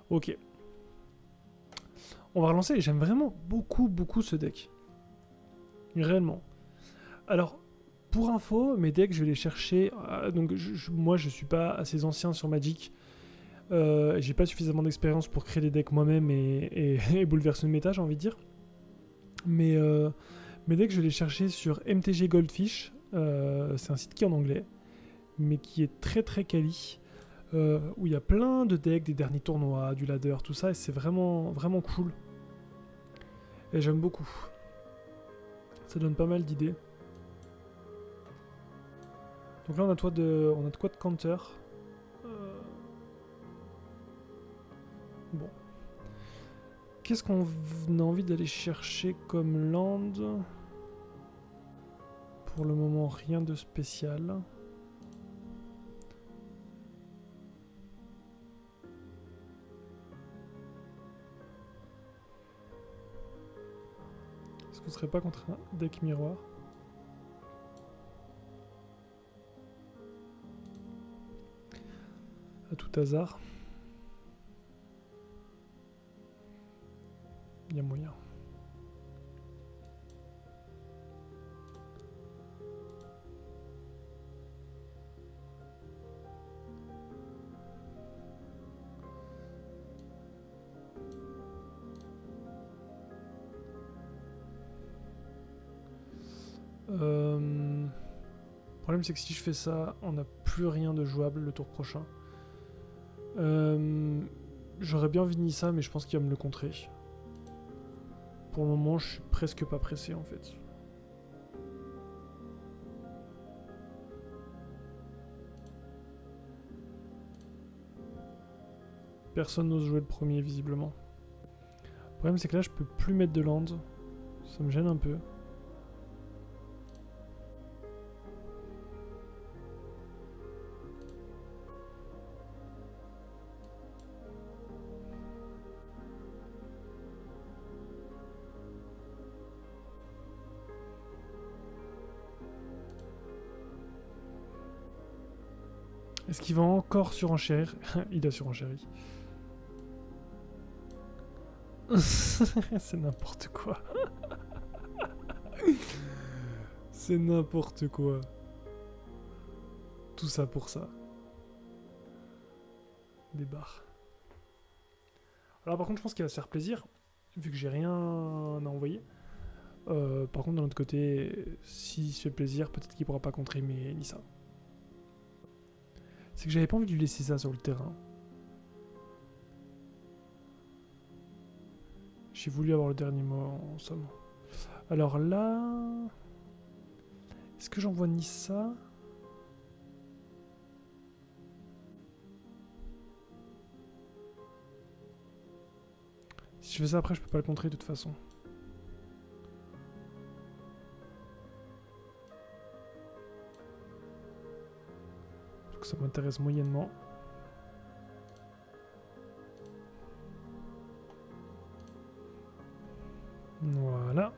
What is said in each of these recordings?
Ok. On va relancer. J'aime vraiment beaucoup ce deck. Réellement. Alors, pour info, mes decks, je vais les chercher. Donc, moi, je suis pas assez ancien sur Magic. J'ai pas suffisamment d'expérience pour créer des decks moi-même et bouleverser le méta, j'ai envie de dire. Mais mes decks, je vais les chercher sur MTG Goldfish. C'est un site qui est en anglais, mais qui est très quali. Où il y a plein de decks, des derniers tournois, du ladder, tout ça, et c'est vraiment cool. Et j'aime beaucoup. Ça donne pas mal d'idées. Donc là, on a de quoi de counter. Bon. Qu'est-ce qu'on a envie d'aller chercher comme land? Pour le moment, rien de spécial. Est-ce qu'on serait pas contre un deck miroir? À tout hasard. Il y a moyen. Le problème c'est que si je fais ça, on n'a plus rien de jouable le tour prochain. J'aurais bien envie de Nissa, mais je pense qu'il va me le contrer. Pour le moment, je suis presque pas pressé en fait. Personne n'ose jouer le premier visiblement. Le problème c'est que là je peux plus mettre de land. Ça me gêne un peu. Est-ce qu'il va encore surenchérir? Il a surenchéri. C'est n'importe quoi. C'est n'importe quoi. Tout ça pour ça. Des barres. Alors par contre, je pense qu'il va se faire plaisir, vu que j'ai rien à envoyer. Par contre, d'un autre côté, s'il se fait plaisir, peut-être qu'il pourra pas contrer mes Nissa. C'est que j'avais pas envie de lui laisser ça sur le terrain. J'ai voulu avoir le dernier mot en somme. Alors là... Est-ce que j'envoie Nissa? Si je fais ça après, je peux pas le contrer de toute façon. Donc ça m'intéresse moyennement. Voilà.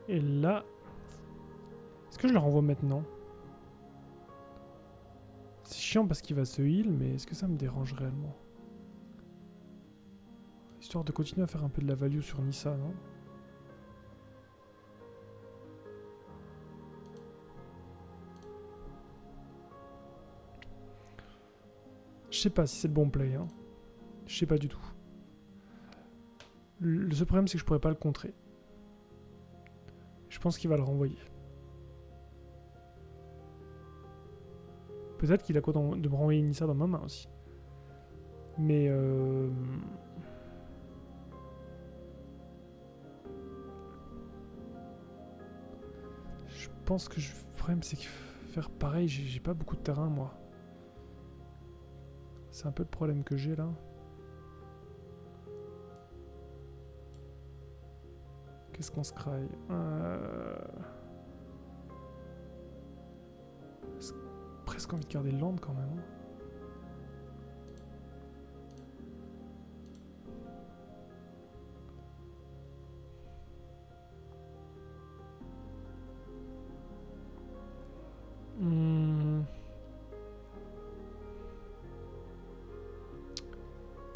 Et là... Est-ce que je le renvoie maintenant? C'est chiant parce qu'il va se heal, mais est-ce que ça me dérange réellement? Histoire de continuer à faire un peu de la value sur Nissa, non? Je sais pas si c'est le bon play, hein. Je sais pas du tout. Le seul problème, c'est que je pourrais pas le contrer. Je pense qu'il va le renvoyer. Peut-être qu'il a quoi de me renvoyer Nissa dans ma main aussi. Mais je pense que le problème, c'est que faire pareil, j'ai pas beaucoup de terrain, moi. C'est un peu le problème que j'ai là. Qu'est-ce qu'on se craille? Presque envie de garder le land quand même.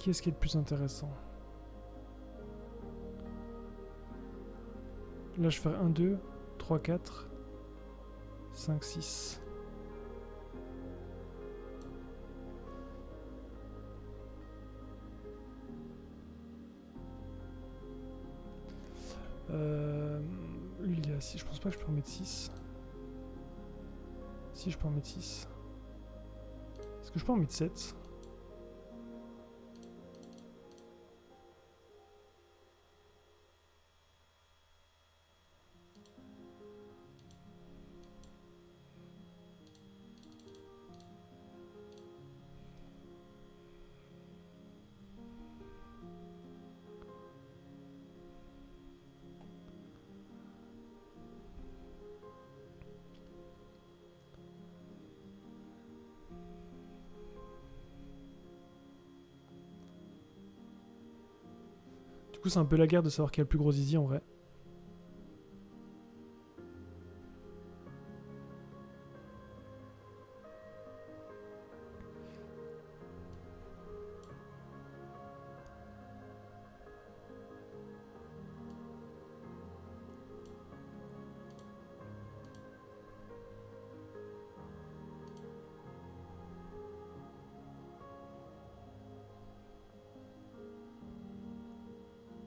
Qu'est-ce qui est le plus intéressant? Là, je fais 1, 2, 3, 4, 5, 6. Lui, il est à 6. Je pense pas que je peux en mettre 6. Si, je peux en mettre 6. Est-ce que je peux en mettre 7? Du coup, c'est un peu la guerre de savoir qui a le plus gros zizi en vrai.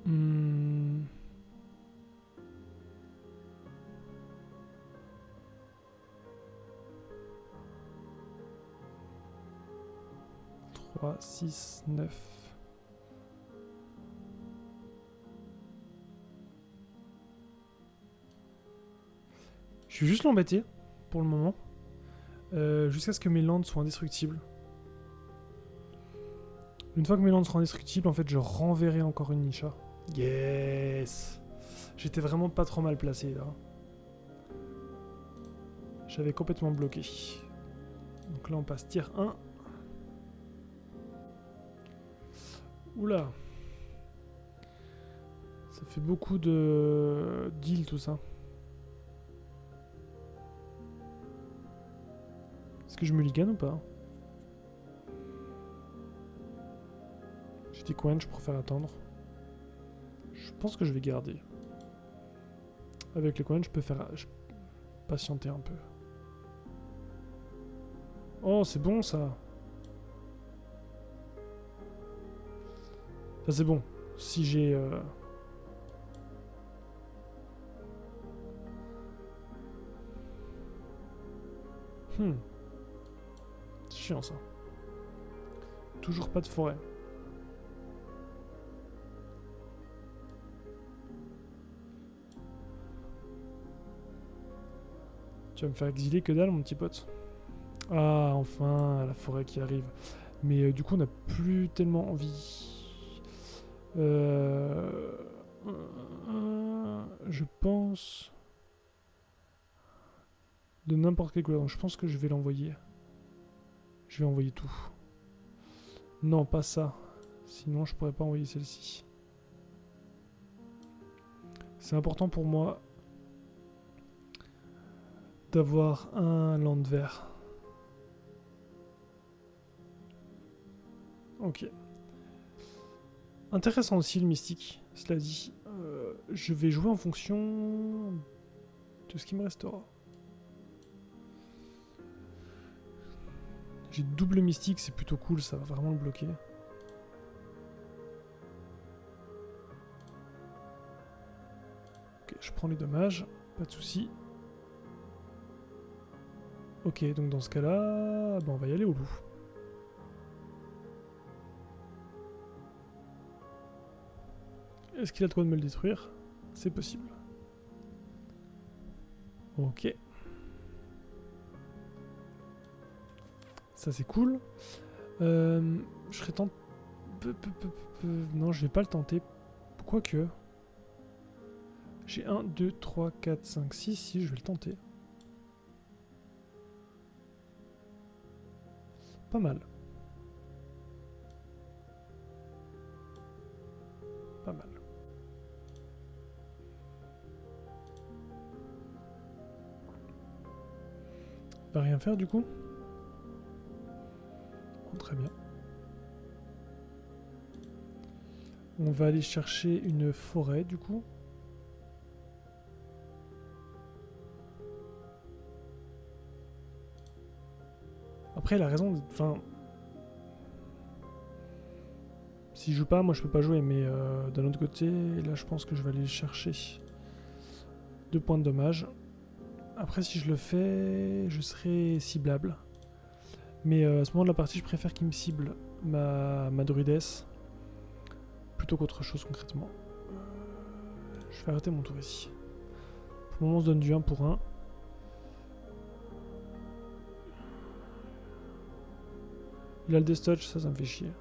Hmm. Trois, 6, 9. Je suis juste l'embêter pour le moment. Jusqu'à ce que mes landes soient indestructibles. Une fois que mes landes seront indestructibles, en fait, je renverrai encore une Nisha. Yes! J'étais vraiment pas trop mal placé là. J'avais complètement bloqué. Donc là, on passe tier 1. Oula! Ça fait beaucoup de deals tout ça. Est-ce que je me ligane ou pas? J'ai des coins, je préfère attendre. Je pense que je vais garder. Avec les coins, je peux faire... patienter un peu. Oh, c'est bon ça. Ça c'est bon. Si j'ai... C'est chiant ça. Toujours pas de forêt. Tu vas me faire exiler que dalle, mon petit pote. Ah, enfin, la forêt qui arrive. Mais du coup, on n'a plus tellement envie. Je pense... De n'importe quelle couleur. Donc, je pense que je vais l'envoyer. Je vais envoyer tout. Non, pas ça. Sinon, je pourrais pas envoyer celle-ci. C'est important pour moi d'avoir un land vert. Ok. Intéressant aussi le mystique, cela dit. Je vais jouer en fonction de ce qui me restera. J'ai double mystique, c'est plutôt cool, ça va vraiment le bloquer. Ok, je prends les dommages, pas de soucis. Ok, donc dans ce cas-là, on va y aller au loup. Est-ce qu'il a le droit de me le détruire? C'est possible. Ok. Ça c'est cool. Je serais tenté... Non, je vais pas le tenter. Quoique... J'ai 1, 2, 3, 4, 5, 6. Si, je vais le tenter. Pas mal. Pas mal. Va rien faire du coup? Bon, très bien. On va aller chercher une forêt du coup. Après, il a raison. Enfin, s'il joue pas, moi je peux pas jouer. Mais d'un autre côté, là je pense que je vais aller chercher 2 points de dommage. Après, si je le fais, je serai ciblable. Mais à ce moment de la partie, je préfère qu'il me cible ma druidesse plutôt qu'autre chose concrètement. Je vais arrêter mon tour ici. Pour le moment, on se donne du 1 pour 1. Il a le Death Touch, ça me fait chier.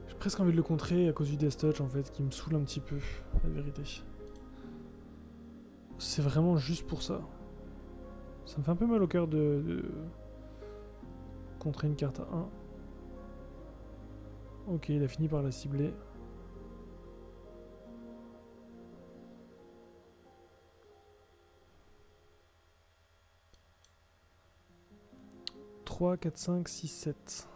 J'ai presque envie de le contrer à cause du Death Touch en fait, qui me saoule un petit peu, la vérité. C'est vraiment juste pour ça. Ça me fait un peu mal au cœur de contrer une carte à 1. Ok, il a fini par la cibler. « 3, 4, 5, 6, 7.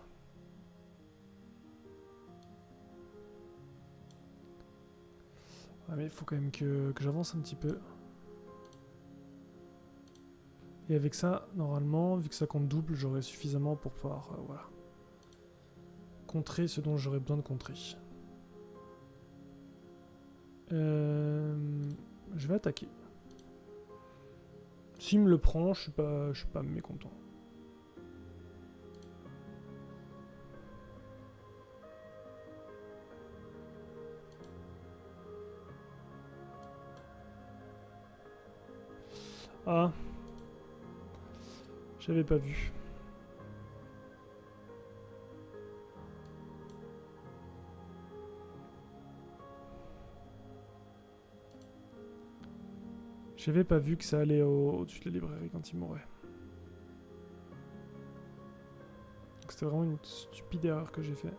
Ah mais il faut quand même que j'avance un petit peu. Et avec ça, normalement, vu que ça compte double, j'aurai suffisamment pour pouvoir voilà, contrer ce dont j'aurais besoin de contrer. Je vais attaquer. S'il me le prend, je suis pas mécontent. Ah, j'avais pas vu. J'avais pas vu que ça allait au-dessus de la librairie quand il m'aurait. C'était vraiment une stupide erreur que j'ai fait.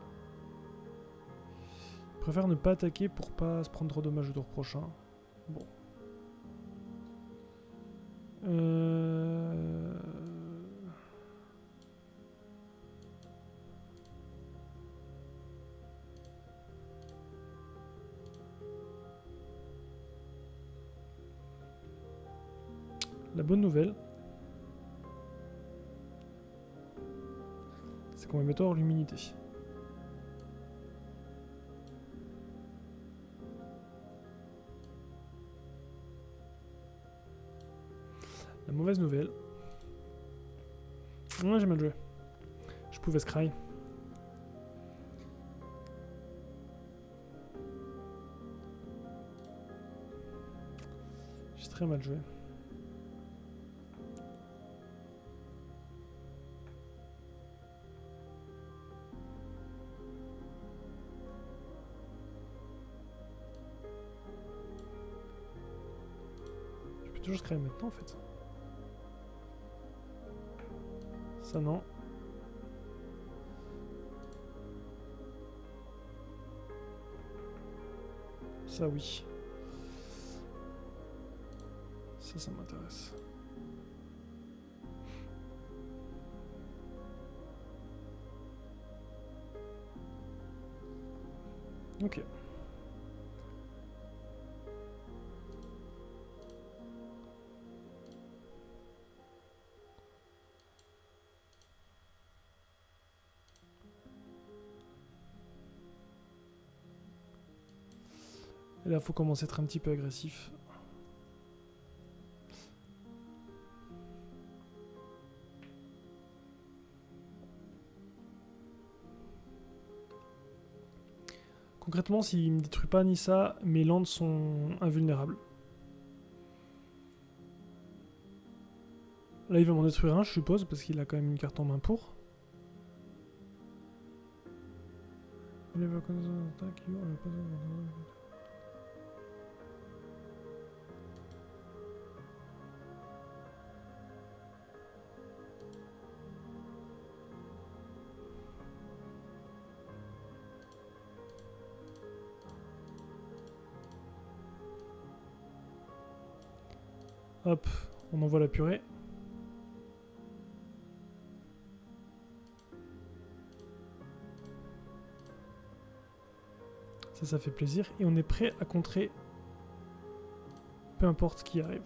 Je préfère ne pas attaquer pour pas se prendre trop de dommages au tour prochain. Bon. La bonne nouvelle, c'est qu'on va mettre hors l'humidité. La mauvaise nouvelle... Ouais, j'ai mal joué. Je pouvais scry. J'ai très mal joué. Je peux toujours scry maintenant en fait. Ça non. Ça oui. Ça m'intéresse. Ok. Et là, faut commencer à être un petit peu agressif. Concrètement, s'il me détruit pas ni ça, mes landes sont invulnérables. Là, il va m'en détruire un, je suppose, parce qu'il a quand même une carte en main pour. Il va attaque, hop, on envoie la purée. Ça fait plaisir. Et on est prêt à contrer peu importe ce qui arrive.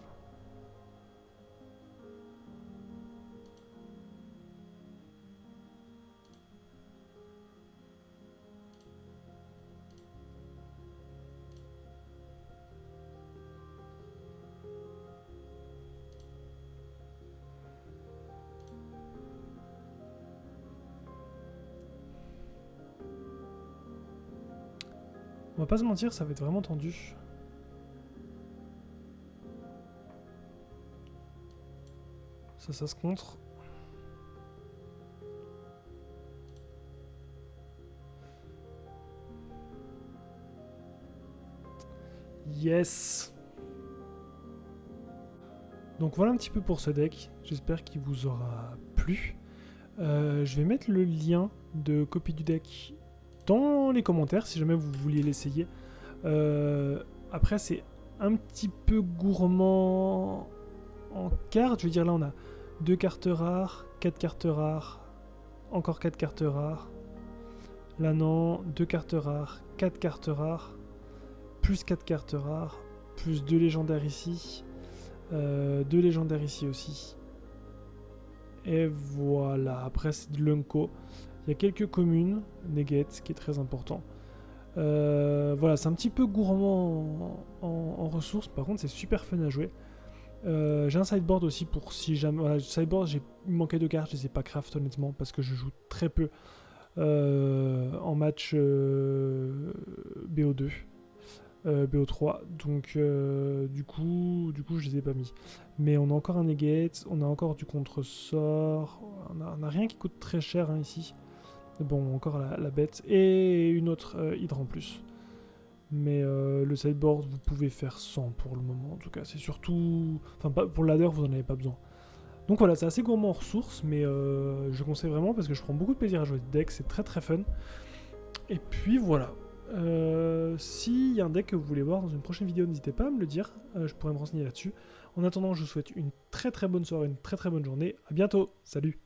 On va pas se mentir, ça va être vraiment tendu. Ça se contre. Yes! Donc voilà un petit peu pour ce deck. J'espère qu'il vous aura plu. Je vais mettre le lien de copie du deck dans les commentaires si jamais vous vouliez l'essayer. Après, c'est un petit peu gourmand en cartes. Je veux dire, là, on a 2 cartes rares, 4 cartes rares, encore 4 cartes rares. Là, non, 2 cartes rares, 4 cartes rares, plus 4 cartes rares, plus 2 légendaires ici, 2 légendaires ici aussi. Et voilà, après c'est de l'Unco. Il y a quelques communes, Negate, qui est très important. Voilà, c'est un petit peu gourmand en ressources, par contre c'est super fun à jouer. J'ai un sideboard aussi pour si jamais... Voilà, sideboard, il me manquait de cartes, je les ai pas craft honnêtement, parce que je joue très peu en match BO2. BO3, donc du coup je les ai pas mis. Mais on a encore un negate, on a encore du contre-sort, on a rien qui coûte très cher hein, ici. Bon, encore la bête, et une autre hydre en plus. Mais le sideboard, vous pouvez faire 100 pour le moment, en tout cas, c'est surtout... Enfin, pour le ladder, vous en avez pas besoin. Donc voilà, c'est assez gourmand en ressources, mais je conseille vraiment parce que je prends beaucoup de plaisir à jouer ce deck, c'est très très fun. Et puis voilà. S'il y a un deck que vous voulez voir dans une prochaine vidéo, n'hésitez pas à me le dire, je pourrais me renseigner là-dessus. En attendant, je vous souhaite une très très bonne soirée, une très très bonne journée. À bientôt, salut!